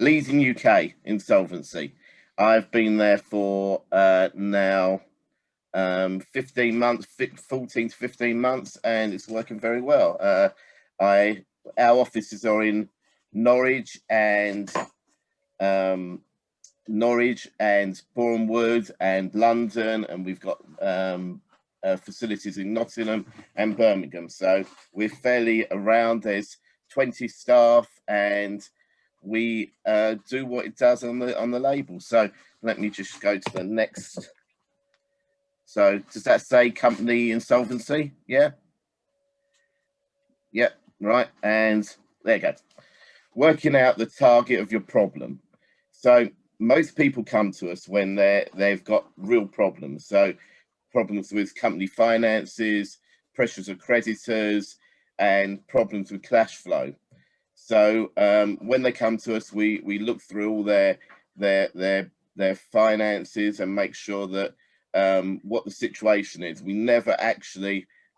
leading UK insolvency. I've been there for now 15 months, 14 to 15 months, and it's working very well. Our offices are in Norwich and Boreham Wood and London, and we've got facilities in Nottingham and Birmingham. So we're fairly around. There's 20 staff, and we do what it does on the label. So let me just go to the next. So does that say company insolvency? Yeah. Yep. Right. And there you go. Working out the target of your problem. So most people come to us when they've got real problems. So problems with company finances, pressures of creditors, and problems with cash flow. So when they come to us, we look through all their finances and make sure that what the situation is.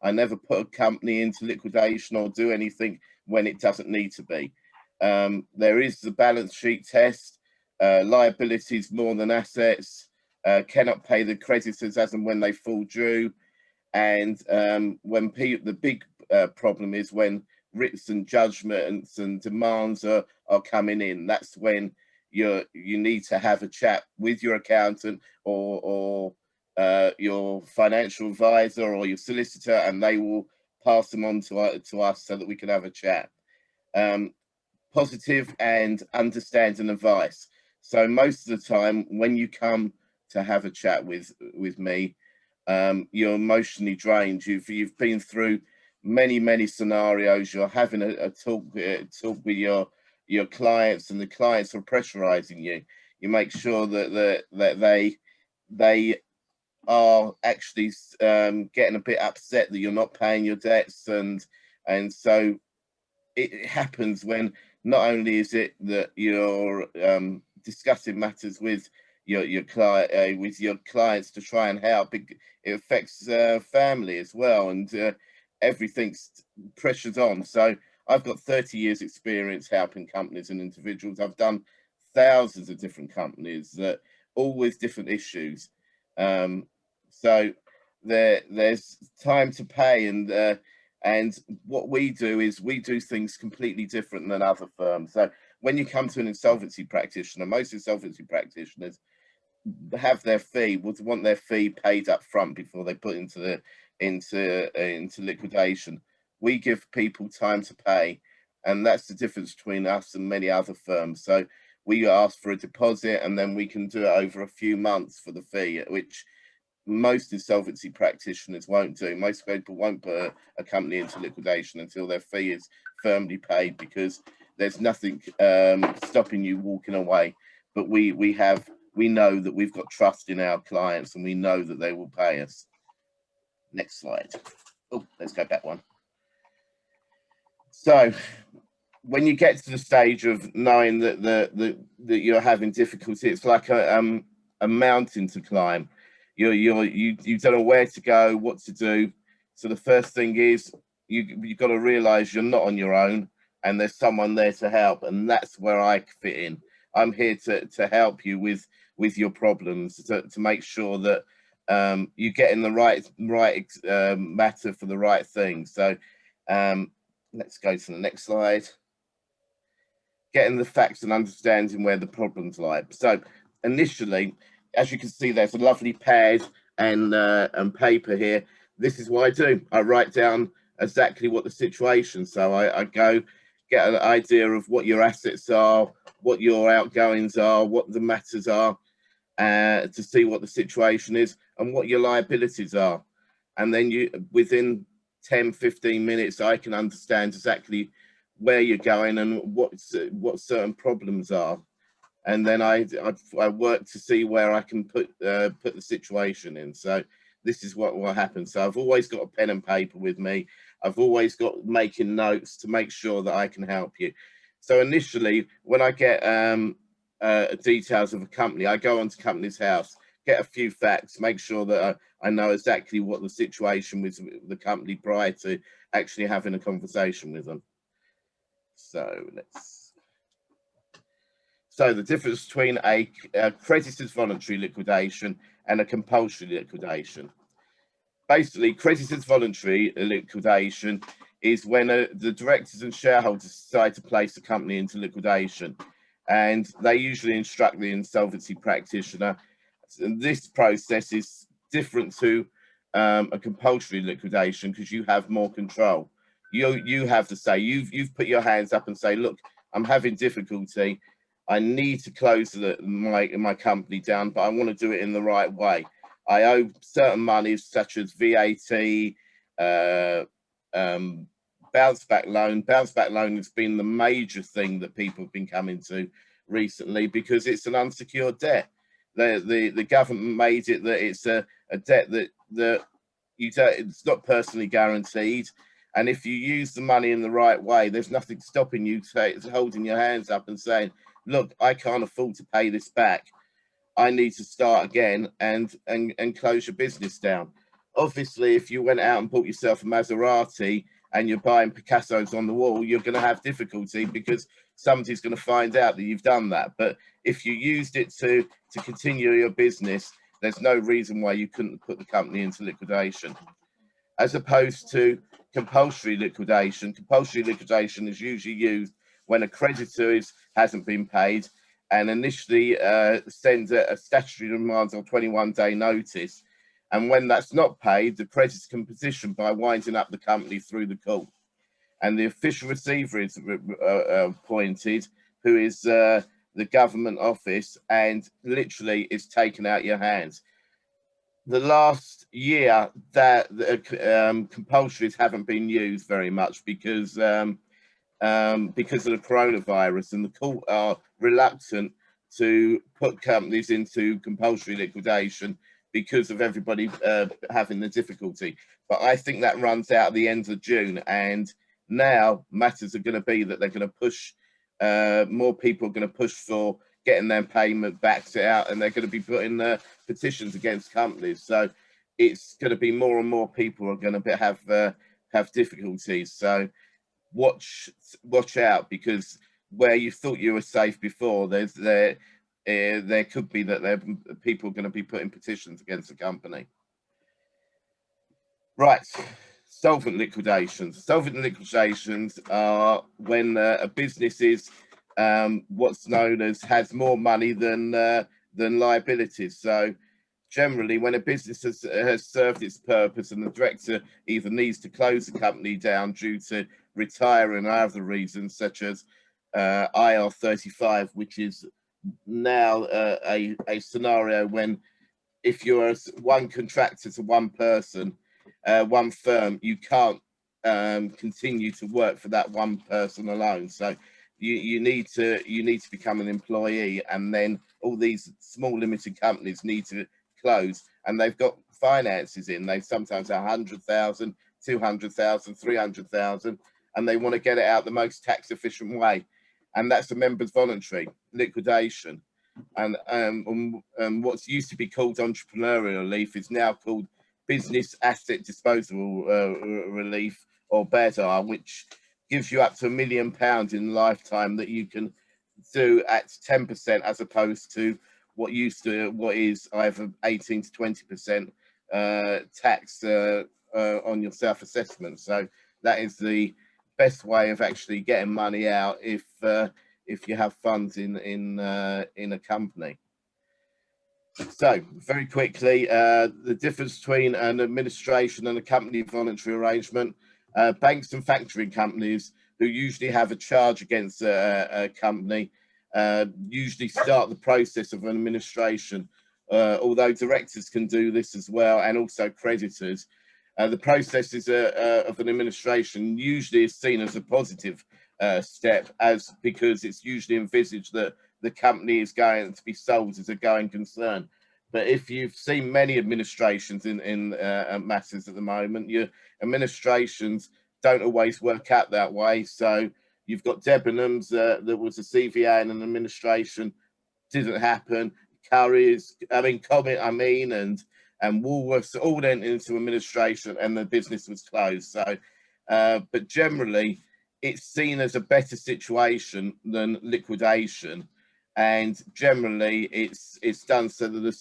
I never put a company into liquidation or do anything when it doesn't need to be. There is the balance sheet test, liabilities more than assets, cannot pay the creditors as and when they fall due. And when the big problem is when writs and judgments and demands are coming in. That's when you need to have a chat with your accountant or your financial advisor or your solicitor, and they will pass them on to us so that we can have a chat. Positive and understanding advice. So most of the time when you come to have a chat with me, you're emotionally drained. You've been through many scenarios. You're having a talk with your clients, and the clients are pressurizing you. You make sure that they are actually getting a bit upset that you're not paying your debts, and so it happens when not only is it that you're discussing matters with your clients to try and help, it affects family as well, and everything's pressure's on. So I've got 30 years experience helping companies and individuals. I've done thousands of different companies that all with different issues. So there's time to pay, and what we do is we do things completely different than other firms. So when you come to an insolvency practitioner, most insolvency practitioners have want their fee paid up front before they put into liquidation. We give people time to pay, and that's the difference between us and many other firms. So we ask for a deposit, and then we can do it over a few months for the fee, which most insolvency practitioners won't do. Most people won't put a company into liquidation until their fee is firmly paid, because there's nothing stopping you walking away. But we know that we've got trust in our clients, and we know that they will pay us. Next slide. Oh, let's go back one. So when you get to the stage of knowing that you're having difficulty, it's like a mountain to climb. You don't know where to go, what to do. So the first thing is you've got to realize you're not on your own, and there's someone there to help, and that's where I fit in. I'm here to help you with your problems, to make sure that you're getting the right matter for the right thing. So let's go to the next slide. Getting the facts and understanding where the problems lie. So initially, as you can see, there's a lovely pad and paper here. This is what I do. I write down exactly what the situation. So I go get an idea of what your assets are, what your outgoings are, what the matters are, to see what the situation is and what your liabilities are. And then within 10-15 minutes, I can understand exactly where you're going and what certain problems are. And then I work to see where I can put the situation in. So this is what happens. So I've always got a pen and paper with me. I've always got making notes to make sure that I can help you. So initially, when I get details of a company, I go onto company's house, get a few facts, make sure that I know exactly what the situation with the company prior to actually having a conversation with them. So So the difference between a creditor's voluntary liquidation and a compulsory liquidation. Basically, creditor's voluntary liquidation is when the directors and shareholders decide to place the company into liquidation, and they usually instruct the insolvency practitioner. And this process is different to a compulsory liquidation because you have more control. You have to say you've put your hands up and say, look, I'm having difficulty. I need to close my company down, but I want to do it in the right way. I owe certain monies such as VAT, bounce back loan. Bounce back loan has been the major thing that people have been coming to recently because it's an unsecured debt. The government made it that it's a debt that you don't, it's not personally guaranteed. And if you use the money in the right way, there's nothing stopping you holding your hands up and saying, look, I can't afford to pay this back. I need to start again and close your business down. Obviously, if you went out and bought yourself a Maserati and you're buying Picassos on the wall, you're going to have difficulty because somebody's going to find out that you've done that. But if you used it to continue your business, there's no reason why you couldn't put the company into liquidation. As opposed to compulsory liquidation. Compulsory liquidation is usually used when a creditor hasn't been paid and initially sends a statutory remand or 21-day notice. And when that's not paid, the creditor can petition by winding up the company through the court. And the official receiver is appointed, who is the government office, and literally is taken out your hands. The last year that compulsories haven't been used very much because of the coronavirus, and the court are reluctant to put companies into compulsory liquidation because of everybody having the difficulty. But I think that runs out at the end of June, and now matters are going to be that they're going to push, more people are going to push for getting their payment back out, and they're going to be putting petitions against companies. So it's going to be more and more people are going to have difficulties. So watch out, because where you thought you were safe before, there could be that people are going to be putting petitions against the company. Right. Solvent liquidations. Solvent liquidations are when a business is what's known as has more money than liabilities. So generally, when a business has served its purpose and the director either needs to close the company down due to retiring or other reasons, such as IR35, which is now a scenario when if you're one contractor to one person, one firm, you can't continue to work for that one person alone. So you need to become an employee, and then all these small limited companies need to close, and they've got finances in. They sometimes have 100,000, 200,000, 300,000, and they want to get it out the most tax efficient way, and that's a members voluntary liquidation. And what's used to be called entrepreneurial relief is now called business asset disposal relief, or better, which gives you up to £1 million in lifetime that you can do at 10% as opposed to what is either 18 to 20% tax on your self-assessment. So that is the best way of actually getting money out if you have funds in a company. So very quickly, the difference between an administration and a company voluntary arrangement. Banks and factoring companies, who usually have a charge against a company, usually start the process of an administration, although directors can do this as well, and also creditors. The process of an administration usually is seen as a positive step, because it's usually envisaged that the company is going to be sold as a going concern. But if you've seen many administrations in matters at the moment, your administrations don't always work out that way. So you've got Debenhams, that was a CVA and an administration, didn't happen. Comet, and Woolworths all went into administration, and the business was closed. So, but generally, it's seen as a better situation than liquidation. and generally it's done so that the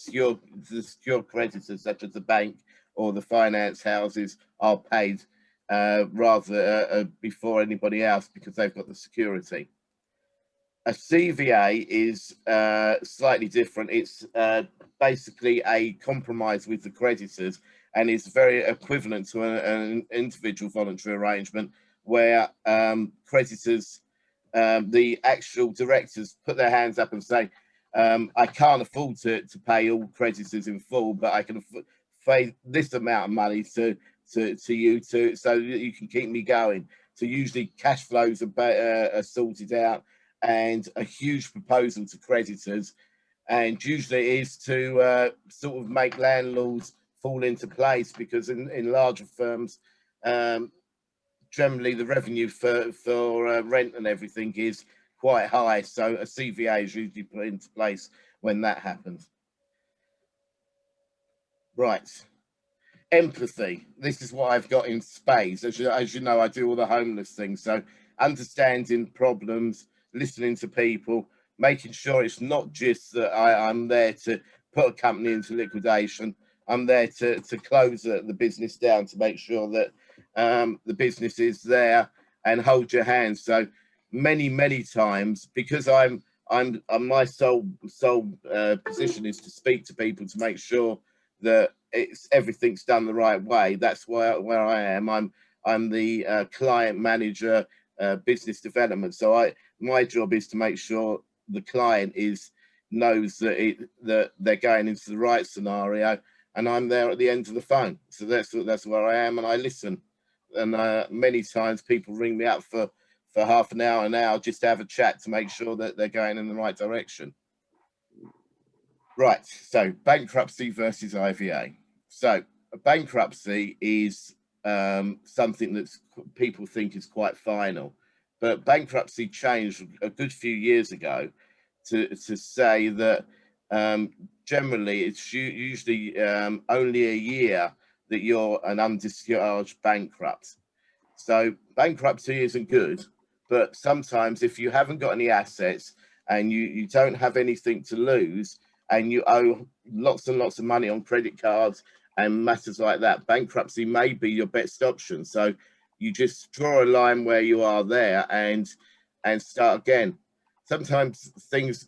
secure creditors, such as the bank or the finance houses, are paid rather before anybody else, because they've got the security. A CVA is slightly different. It's basically a compromise with the creditors, and is very equivalent to an individual voluntary arrangement where creditors, the actual directors, put their hands up and say, I can't afford to pay all creditors in full, but I can pay this amount of money to you so that you can keep me going. So usually cash flows are sorted out, and a huge proposal to creditors, and usually it is to sort of make landlords fall into place, because in larger firms, generally the revenue for rent and everything is quite high, so a CVA is usually put into place when that happens. Right. Empathy. This is what I've got in spades. As you know, I do all the homeless things. So understanding problems, listening to people, making sure it's not just that I'm there to put a company into liquidation. I'm there to close the business down, to make sure that the business is there and hold your hand. So many times, because my sole position is to speak to people to make sure that everything's done the right way. That's where I am. I'm the client manager, business development. So my job is to make sure the client knows that they're going into the right scenario, and I'm there at the end of the phone. So that's where I am, and I listen. And many times people ring me up for half an hour just to have a chat, to make sure that they're going in the right direction. Right, so bankruptcy versus IVA. So a bankruptcy is something that people think is quite final, but bankruptcy changed a good few years ago to say that generally it's usually only a year that you're an undischarged bankrupt. So bankruptcy isn't good, but sometimes if you haven't got any assets and you don't have anything to lose, and you owe lots and lots of money on credit cards and matters like that, bankruptcy may be your best option. So you just draw a line where you are there and start again. Sometimes things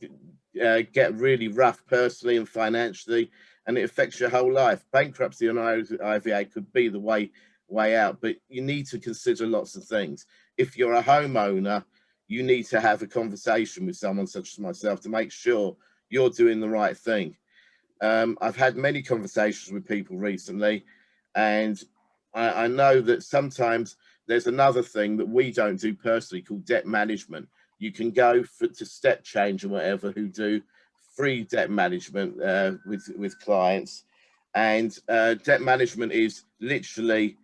get really rough personally and financially, and it affects your whole life. Bankruptcy and IVA could be the way out, but you need to consider lots of things. If you're a homeowner, you need to have a conversation with someone such as myself to make sure you're doing the right thing. I've had many conversations with people recently, and I know that sometimes there's another thing that we don't do personally called debt management. You can go to Step Change or whatever, who do free debt management with clients, and debt management is literally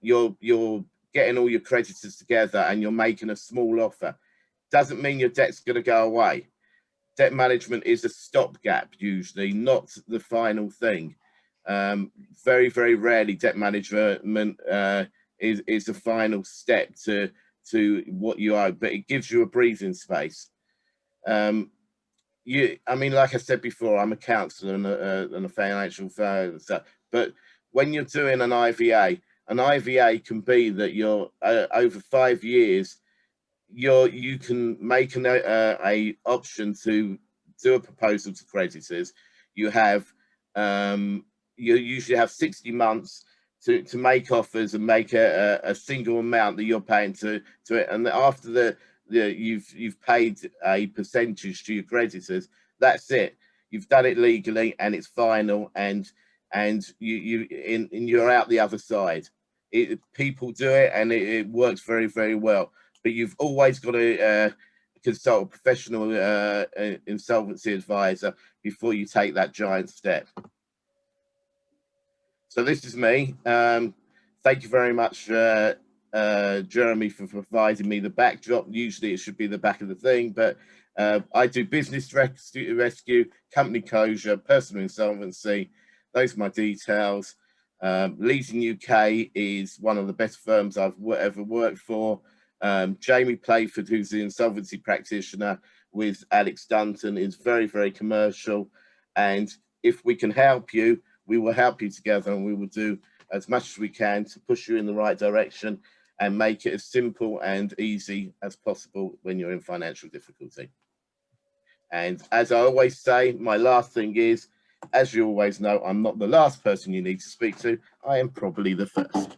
you're getting all your creditors together and you're making a small offer. Doesn't mean your debt's going to go away. Debt management is a stopgap, usually, not the final thing. Very rarely debt management is the final step to what you owe, but it gives you a breathing space. I mean, like I said before, I'm a counsellor and a financial advisor, but when you're doing an IVA can be that you're over 5 years, you can make a option to do a proposal to creditors. You usually have 60 months to make offers and make a single amount that you're paying to it, and after you've paid a percentage to your creditors, that's it. You've done it legally and it's final, and you're out the other side. People do it and it works very well, but you've always got to consult a professional insolvency advisor before you take that giant step. So this is me. Thank you very much, Jeremy, for providing me the backdrop. Usually it should be the back of the thing, but I do business rescue, company closure, personal insolvency. Those are my details. Leasing UK is one of the best firms I've ever worked for. Jamie Playford, who's the insolvency practitioner, with Alex Dunton is very, very commercial. And if we can help you, we will help you together, and we will do as much as we can to push you in the right direction and make it as simple and easy as possible when you're in financial difficulty. And as I always say, my last thing is, as you always know, I'm not the last person you need to speak to. I am probably the first.